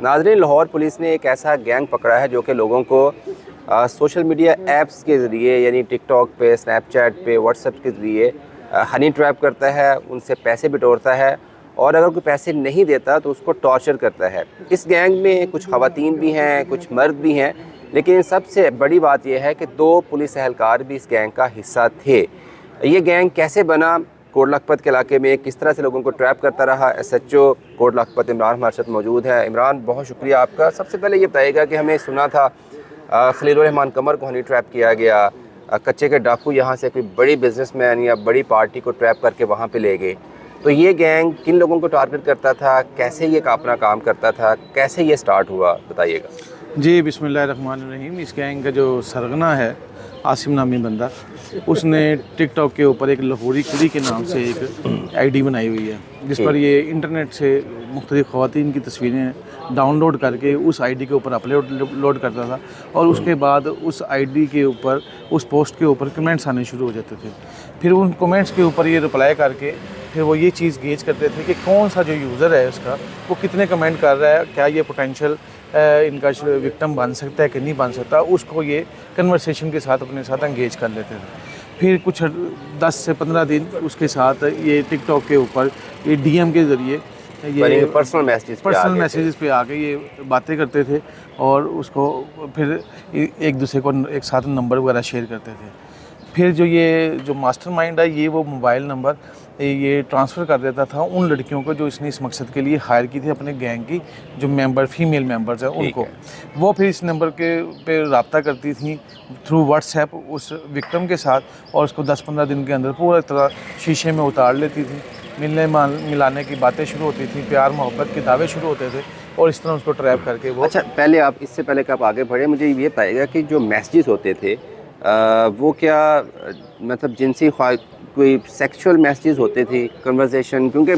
नाज़रीन, लाहौर पुलिस ने एक ऐसा गैंग पकड़ा है जो कि लोगों को सोशल मीडिया ऐप्स के ज़रिए यानी टिकटॉक पे, स्नैपचैट पे, व्हाट्सएप के ज़रिए हनी ट्रैप करता है, उनसे पैसे बिटोरता है और अगर कोई पैसे नहीं देता तो उसको टॉर्चर करता है। इस गैंग में कुछ ख़वातीन भी हैं, कुछ मर्द भी हैं, लेकिन सबसे बड़ी बात यह है कि 2 पुलिस एहलकार भी इस गैंग का हिस्सा थे। ये गैंग कैसे बना, कोट लखपत के इलाके में किस तरह से लोगों को ट्रैप करता रहा, SHO कोट लखपत इमरान हमारे साथ मौजूद है। इमरान, बहुत शुक्रिया आपका। सबसे पहले ये बताइएगा कि हमें सुना था खलीलुर रहमान कमर को हनी ट्रैप किया गया, कच्चे के डाकू यहाँ से कोई बड़ी बिजनेसमैन या बड़ी पार्टी को ट्रैप करके वहाँ पे ले गए। तो ये गैंग किन लोगों को टारगेट करता था, कैसे ये अपना काम करता था, कैसे ये स्टार्ट हुआ, बताइएगा। जी, बिस्मिल्लाहिर्रहमानिर्रहीम। इस गैंग का जो सरगना है आसिम नामी बंदा, उसने टिकटॉक के ऊपर एक लाहौरी कुड़ी के नाम से एक आईडी बनाई हुई है, जिस पर ये इंटरनेट से मुख्तलिफ़ ख़वातीन की तस्वीरें डाउनलोड करके उस आईडी के ऊपर अपलोड करता था और उसके बाद उस आईडी के ऊपर, उस पोस्ट के ऊपर कमेंट्स आने शुरू हो जाते थे। फिर उन कमेंट्स के ऊपर ये रिप्लाई करके फिर वो ये चीज़ गेज करते थे कि कौन सा जो यूज़र है उसका वो कितने कमेंट कर रहा है, क्या ये पोटेंशियल इनका विक्टिम बन सकता है कि नहीं बन सकता, उसको ये कन्वर्सेशन के साथ अपने साथ एंगेज कर लेते थे। फिर कुछ 10 से 15 दिन उसके साथ ये टिकटॉक के ऊपर ये DM के ज़रिए ये पर्सनल मैसेजेस पे आके ये बातें करते थे और उसको फिर एक दूसरे को एक साथ नंबर वगैरह शेयर करते थे। फिर जो मास्टरमाइंड है ये वो मोबाइल नंबर ये ट्रांसफ़र कर देता था उन लड़कियों को जो इसने इस मकसद के लिए हायर की थी, अपने गैंग की जो फीमेल मेंबर्स हैं उनको। वो फिर इस नंबर के पे रब्ता करती थी थ्रू व्हाट्सएप उस विक्टिम के साथ और उसको 10-15 दिन के अंदर पूरा तरह शीशे में उतार लेती थी। मिलने मिलाने की बातें शुरू होती थी, प्यार मोहब्बत के दावे शुरू होते थे और इस तरह उसको ट्रैप करके वो। अच्छा, पहले आप इससे पहले कि आप आगे बढ़े, मुझे ये बताइएगा कि जो मैसेजेस होते थे वो क्या मतलब जिनसी कोई सेक्सुअल मैसेजेस होते थे, कन्वर्सेशन, क्योंकि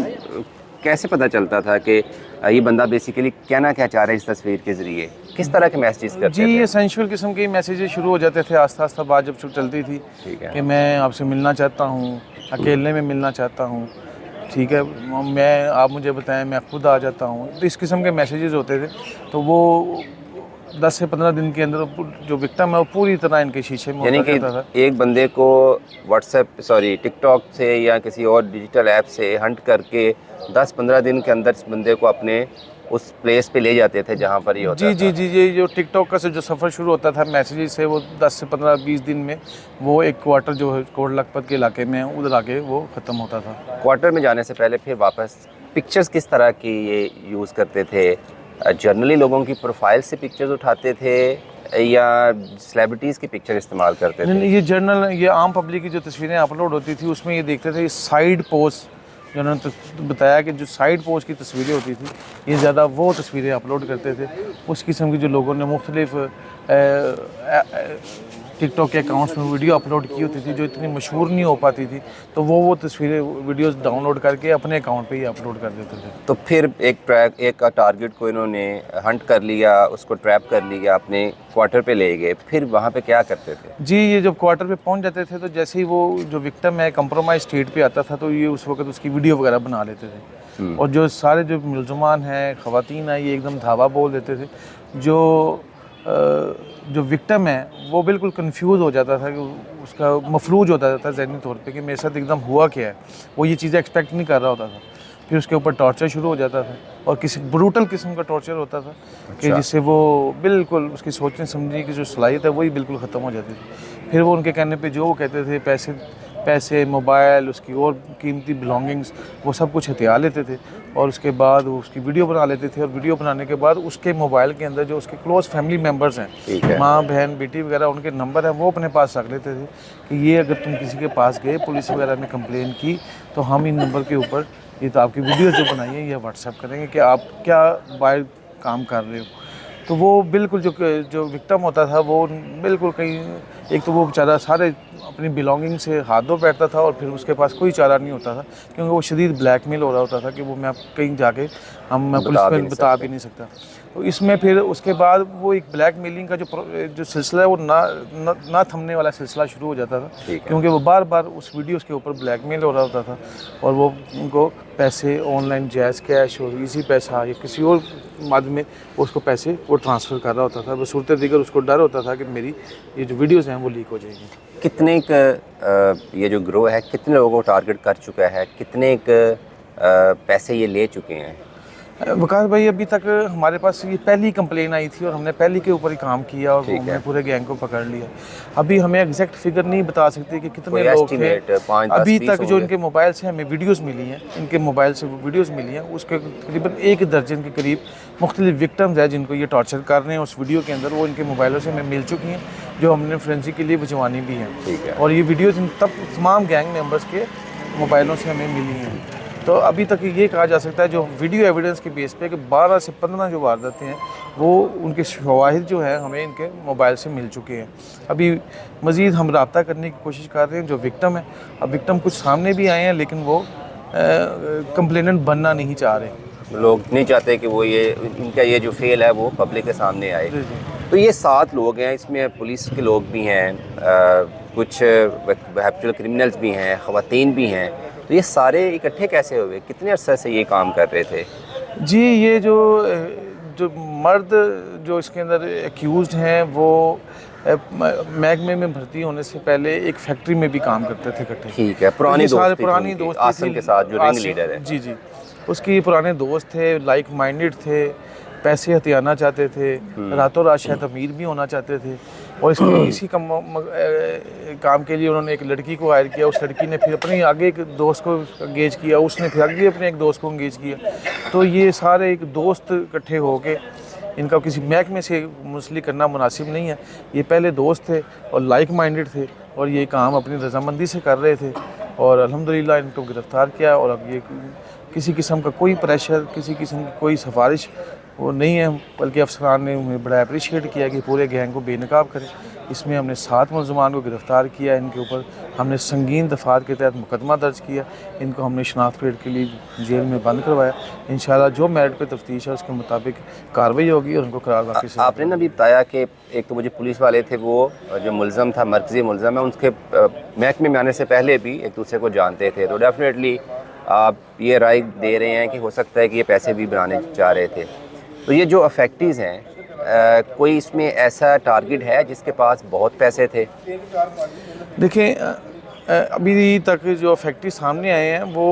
कैसे पता चलता था कि ये बंदा बेसिकली कहना क्या चाह रहा है इस तस्वीर के ज़रिए, किस तरह के मैसेजेस करते थे? जी, ये सेंशुअल किस्म के मैसेजेस शुरू हो जाते थे। आस्ता आस्ता बात जब चलती थी कि मैं आपसे मिलना चाहता हूँ, अकेले में मिलना चाहता हूँ, ठीक है, मैं आप मुझे बताएं, मैं खुद आ जाता हूँ। तो इस किस्म के मैसेजेस होते थे। तो वो 10 से 15 दिन के अंदर जो विक्टिम है वो पूरी तरह इनके शीशे में यानी कि था। एक बंदे को टिकटॉक से या किसी और डिजिटल ऐप से हंट करके 10-15 दिन के अंदर इस बंदे को अपने उस प्लेस पे ले जाते थे जहाँ पर ये होता था। जी, जो टिकटॉक का से जो सफ़र शुरू होता था मैसेजेस से, वो 10 से 15-20 दिन में वो एक क्वार्टर जो है कोट लखपत के इलाके में उधर आके वो ख़त्म होता था। क्वार्टर में जाने से पहले फिर वापस पिक्चर्स किस तरह की ये यूज़ करते थे? जनरली लोगों की प्रोफाइल से पिक्चर्स उठाते थे या सेलिब्रिटीज़ की पिक्चर इस्तेमाल करते थे? नहीं, ये आम पब्लिक की जो तस्वीरें अपलोड होती थी उसमें ये देखते थे साइड पोस्ट, जो उन्होंने बताया कि जो साइड पोस्ट की तस्वीरें होती थी ये ज़्यादा वो तस्वीरें अपलोड करते थे। उस किस्म की जो लोगों ने मुख्तलिफ टिकटॉक के अकाउंट्स में वीडियो अपलोड की होती थी जो इतनी मशहूर नहीं हो पाती थी, तो वो तस्वीरें वीडियोस डाउनलोड करके अपने अकाउंट पे ही अपलोड कर देते थे। तो फिर एक टारगेट को इन्होंने हंट कर लिया, उसको ट्रैप कर लिया, अपने क्वार्टर पे ले गए, फिर वहाँ पे क्या करते थे? जी, ये जब क्वार्टर पे पहुँच जाते थे तो जैसे ही वो जो विक्टिम है कंप्रोमाइज स्टेट पे आता था तो ये उस वक्त उसकी वीडियो वगैरह बना लेते थे और जो सारे जो मुलजमान हैं, ख़वातीन हैं, ये एकदम धावा बोल देते थे। जो विक्टिम है वो बिल्कुल कंफ्यूज हो जाता था कि उसका मफलूज हो जाता था ज़हनी तौर पे कि मेरे साथ एकदम हुआ क्या है, वो ये चीज़ें एक्सपेक्ट नहीं कर रहा होता था। फिर उसके ऊपर टॉर्चर शुरू हो जाता था और किसी ब्रूटल किस्म का टॉर्चर होता था कि जिससे वो बिल्कुल उसकी सोचने समझने की जो सलाहियत है वही बिल्कुल ख़त्म हो जाती थी। फिर वो उनके कहने पे जो वो कहते थे पैसे, मोबाइल, उसकी और कीमती बिलोंगिंग्स, वो सब कुछ हथिया लेते थे और उसके बाद वो उसकी वीडियो बना लेते थे और वीडियो बनाने के बाद उसके मोबाइल के अंदर जो उसके क्लोज़ फैमिली मेम्बर्स हैं, माँ, बहन, बेटी वगैरह, उनके नंबर हैं वो अपने पास रख लेते थे कि ये अगर तुम किसी के पास गए, पुलिस वगैरह में कंप्लेन की, तो हम इन नंबर के ऊपर ये तो आपकी वीडियो जो बनाई है ये व्हाट्सएप करेंगे कि आप क्या बाहर काम कर रहे हो। तो वो बिल्कुल जो विक्टिम होता था वो बिल्कुल कहीं एक तो वो बेचारा सारे अपनी बिलोंगिंग से हाथ धो बैठता था और फिर उसके पास कोई चारा नहीं होता था, क्योंकि वो शदीद ब्लैकमेल हो रहा होता था कि वो मैं कहीं जाके मैं पुलिस में बता भी नहीं सकता। तो इसमें फिर उसके बाद वो एक ब्लैकमेलिंग का जो सिलसिला है वो ना थमने वाला सिलसिला शुरू हो जाता था, क्योंकि वो बार बार उस वीडियोस के ऊपर ब्लैकमेल हो रहा होता था और वो उनको पैसे ऑनलाइन जैज़ कैश और इजी पैसा या किसी और माध्यम में उसको पैसे वो ट्रांसफ़र कर रहा होता था। वो सूरत दीगर उसको डर होता था कि मेरी ये जो वीडियोज़ हैं वो लीक हो जाएंगी। कितने ये जो ग्रोह है कितने लोगों को टारगेट कर चुका है, कितने पैसे ये ले चुके हैं? वकास भाई, अभी तक हमारे पास ये पहली कंप्लेन आई थी और हमने पहली के ऊपर ही काम किया और हमने पूरे गैंग को पकड़ लिया। अभी हमें एग्जैक्ट फिगर नहीं बता सकते कि कितने लोग थे। अभी तक जो इनके मोबाइल से हमें वीडियोस मिली हैं, इनके मोबाइल से वीडियोस मिली हैं, उसके तकरीबन 1 दर्जन के करीब मुख्तलिफ विक्टिम्स हैं जिनको ये टॉर्चर कर रहे हैं उस वीडियो के अंदर, वो इनके मोबाइलों से हमें मिल चुकी हैं, जो हमने फोरेंसिक के लिए भिजवानी भी हैं। और ये वीडियोज़ तमाम गैंग मेम्बर्स के मोबाइलों से हमें मिली हैं। तो अभी तक ये कहा जा सकता है जो वीडियो एविडेंस के बेस पे कि 12 से 15 जो वारदातें हैं वो उनके शवाहिद जो है हमें इनके मोबाइल से मिल चुके हैं। अभी मज़ीद हम रब्ता करने की कोशिश कर रहे हैं जो विक्टिम है। अब विक्टिम कुछ सामने भी आए हैं लेकिन वो कंप्लेनेंट बनना नहीं चाह रहे। लोग नहीं चाहते कि वो ये इनका ये जो फेल है वो पब्लिक के सामने आए। तो ये 7 लोग हैं, इसमें पुलिस के लोग भी हैं, कुछ हैबिचुअल क्रिमिनल्स भी हैं, ख़वातीन भी हैं। तो ये सारे इकट्ठे कैसे हुए, कितने अरसे से ये काम कर रहे थे? जी, ये जो मर्द जो इसके अंदर एक्यूज़ड हैं वो महकमे में भर्ती होने से पहले एक फैक्ट्री में भी काम करते थे इकट्ठे। ठीक है, पुरानी दोस्ती आसिम के साथ जो रिंग लीडर है। जी जी, उसकी पुराने दोस्त थे, लाइक माइंडेड थे, पैसे हथियाना चाहते थे, रातों रात शायद अमीर भी होना चाहते थे। और इसी काम के लिए उन्होंने एक लड़की को हायर किया। उस लड़की ने फिर अपने आगे एक दोस्त को एंगेज किया, उसने फिर आगे अपने एक दोस्त को एंगेज किया। तो ये सारे एक दोस्त इकट्ठे हो के, इनका किसी महकमे से मुंसलिक करना मुनासिब नहीं है। ये पहले दोस्त थे और लाइक माइंडेड थे और ये काम अपनी रजामंदी से कर रहे थे और अल्हम्दुलिल्लाह इनको गिरफ़्तार किया। और अब ये किसी किस्म का कोई प्रेशर, किसी किस्म की कोई सिफारिश वो नहीं है, बल्कि अफसरान ने उन्हें बड़ा अप्रिशिएट किया कि पूरे गैंग को बेनकाब करें। इसमें हमने 7 मुलज़मान को गिरफ़्तार किया। इनके ऊपर हमने संगीन दफ़ात के तहत मुकदमा दर्ज किया। इनको हमने शनाख्त परेड के लिए जेल में बंद करवाया। इंशाल्लाह जो मेरिट पे तफ्तीश है उसके मुताबिक कार्रवाई होगी और उनको करार वापस। आपने ना भी बताया कि एक तो वो जो पुलिस वाले थे वो जो मुलज़म था, मरकज़ी मुलज़म है, उसके महकमे में आने से पहले भी एक दूसरे को जानते थे। तो डेफिनेटली आप ये राय दे रहे हैं कि हो सकता है कि ये पैसे भी बनाने चाह रहे थे। तो ये जो अफेक्टीज़ हैं, कोई इसमें ऐसा टारगेट है जिसके पास बहुत पैसे थे? देखें, अभी तक जो अफेक्टी सामने आए हैं वो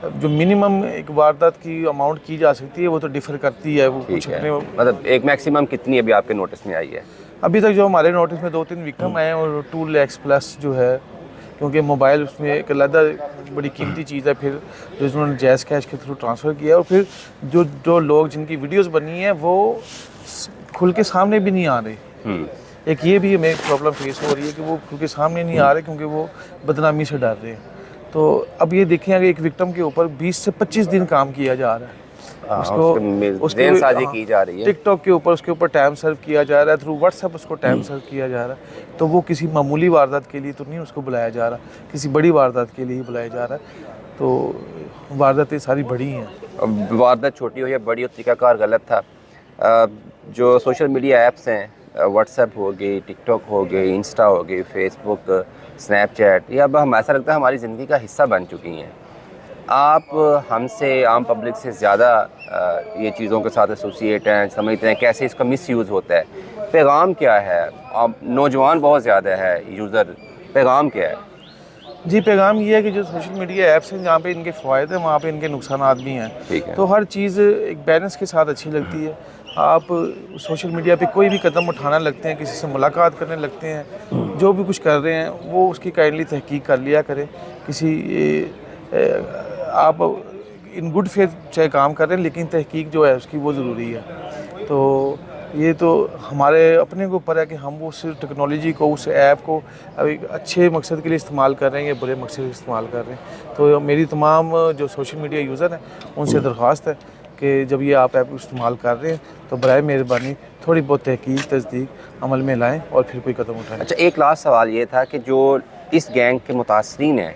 जो मिनिमम एक वारदात की अमाउंट की जा सकती है वो तो डिफ़र करती है। वो कुछ अपने मतलब एक मैक्सिमम कितनी अभी आपके नोटिस में आई है? अभी तक जो हमारे नोटिस में 2-3 विक्टिम आए हैं और 2 लाख प्लस जो है, क्योंकि मोबाइल उसमें एक अलग बड़ी कीमती चीज़ है, फिर जो उन्होंने जैज़ कैश के थ्रू ट्रांसफ़र किया और फिर जो लोग जिनकी वीडियोस बनी हैं वो खुल के सामने भी नहीं आ रहे। एक ये भी हमें प्रॉब्लम फेस हो रही है कि वो खुल के सामने नहीं आ रहे क्योंकि वो बदनामी से डर रहे हैं। तो अब ये देखें अगर एक विक्टिम के ऊपर 20 से 25 दिन काम किया जा रहा है, उसको की जा रही है, टिकटॉक के ऊपर उसके ऊपर टाइम सर्व किया जा रहा है, थ्रू व्हाट्सएप उसको टाइम सर्व किया जा रहा है। तो वो किसी मामूली वारदात के लिए तो नहीं उसको बुलाया जा रहा, किसी बड़ी वारदात के लिए ही बुलाया जा रहा है। तो वारदातें सारी बड़ी हैं। वारदात छोटी हो या बड़ी हो, तरीक़ाकार गलत था। जो सोशल मीडिया ऐप्स हैं, व्हाट्सएप हो गई, टिकटॉक हो गई, इंस्टा हो गई, फेसबुक, स्नैपचैट, ये अब हम ऐसा लगता है हमारी ज़िंदगी का हिस्सा बन चुकी हैं। आप हमसे, आम पब्लिक से ज़्यादा ये चीज़ों के साथ एसोसिएट हैं, समझते हैं कैसे इसका मिसयूज़ होता है। पैगाम क्या है? आप नौजवान बहुत ज़्यादा है यूज़र, पैगाम क्या है? जी, पैगाम ये है कि जो सोशल मीडिया ऐप्स हैं जहाँ पे इनके फ़ायदे हैं वहाँ पे इनके नुकसानात भी हैं। ठीक है। तो हर चीज़ एक बैलेंस के साथ अच्छी लगती है। आप सोशल मीडिया पे कोई भी कदम उठाना लगते हैं, किसी से मुलाकात करने लगते हैं, जो भी कुछ कर रहे हैं वो उसकी काइंडली तहकीक कर लिया करें। आप इन गुड फेथ चाहे काम कर रहे हैं लेकिन तहकीक जो है उसकी वो ज़रूरी है। तो ये तो हमारे अपने के ऊपर है कि हम वो सिर्फ टेक्नोलॉजी को, उस ऐप को एक अच्छे मकसद के लिए इस्तेमाल कर रहे हैं या बुरे मकसद के लिए इस्तेमाल कर रहे हैं। तो मेरी तमाम जो सोशल मीडिया यूज़र हैं उनसे दरख्वास्त है कि जब ये आप ऐप इस्तेमाल कर रहे हैं तो बराए मेहरबानी थोड़ी बहुत तहकीक तस्दीक अमल में लाएं और फिर कोई कदम उठाएं। अच्छा, एक लास्ट सवाल ये था कि जो इस गैंग के मुतासरीन हैं,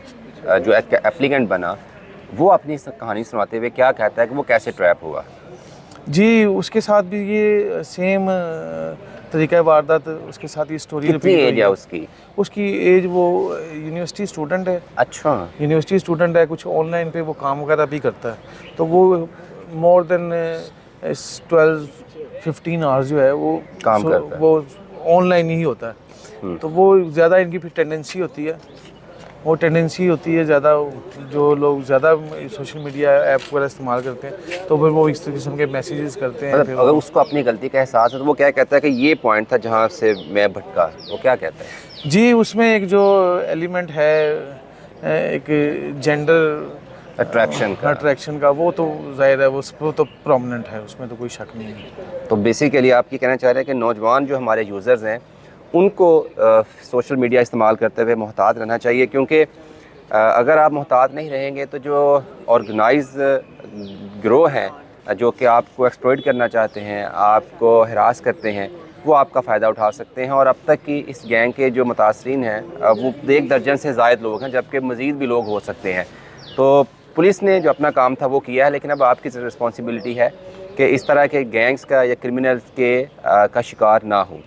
जो एप्लीकेंट बना, वो अपनी कहानी सुनाते हुए क्या कहता है कि वो कैसे ट्रैप हुआ? जी, उसके साथ भी ये सेम तरीका वारदात, उसके साथ ये स्टोरी कितनी रिपीट एज हुई है है। उसकी? उसकी एज, वो यूनिवर्सिटी स्टूडेंट है। अच्छा। यूनिवर्सिटी स्टूडेंट है, कुछ ऑनलाइन पे वो काम वगैरह भी करता है। तो वो मोर देन 12-15 आवर्स जो है वो काम करता है। वो ऑनलाइन ही होता है। तो वो ज़्यादा इनकी फिर टेंडेंसी होती है, ज़्यादा, जो लोग ज़्यादा सोशल मीडिया ऐप वगैरह इस्तेमाल करते हैं तो फिर वो इस किस्म के मैसेजेस करते हैं। फिर मतलब अगर उसको अपनी गलती का एहसास है तो वो क्या कहता है कि ये पॉइंट था जहाँ से मैं भटका, वो क्या कहता है? जी, उसमें एक जो एलिमेंट है, एक जेंडर अट्रैक्शन का। का, वो तो ज़ाहिर है, वो तो प्रोमिनेंट है, उसमें तो कोई शक नहीं है। तो बेसिकली आप ये कहना चाह रहे हैं कि नौजवान जो हमारे यूज़र्स हैं उनको सोशल मीडिया इस्तेमाल करते हुए मोहतात रहना चाहिए, क्योंकि अगर आप मोहतात नहीं रहेंगे तो जो ऑर्गेनाइज गिरोह हैं जो कि आपको एक्सप्लॉइट करना चाहते हैं, आपको हरास करते हैं, वो आपका फ़ायदा उठा सकते हैं। और अब तक की इस गैंग के जो मुतासरीन हैं वो 1 दर्जन से ज़ायद लोग हैं, जबकि मज़ीद भी लोग हो सकते हैं। तो पुलिस ने जो अपना काम था वो किया है, लेकिन अब आपकी रिस्पॉन्सिबिलिटी है कि इस तरह के गैंग्स का या क्रिमिनल्स के का शिकार ना हो।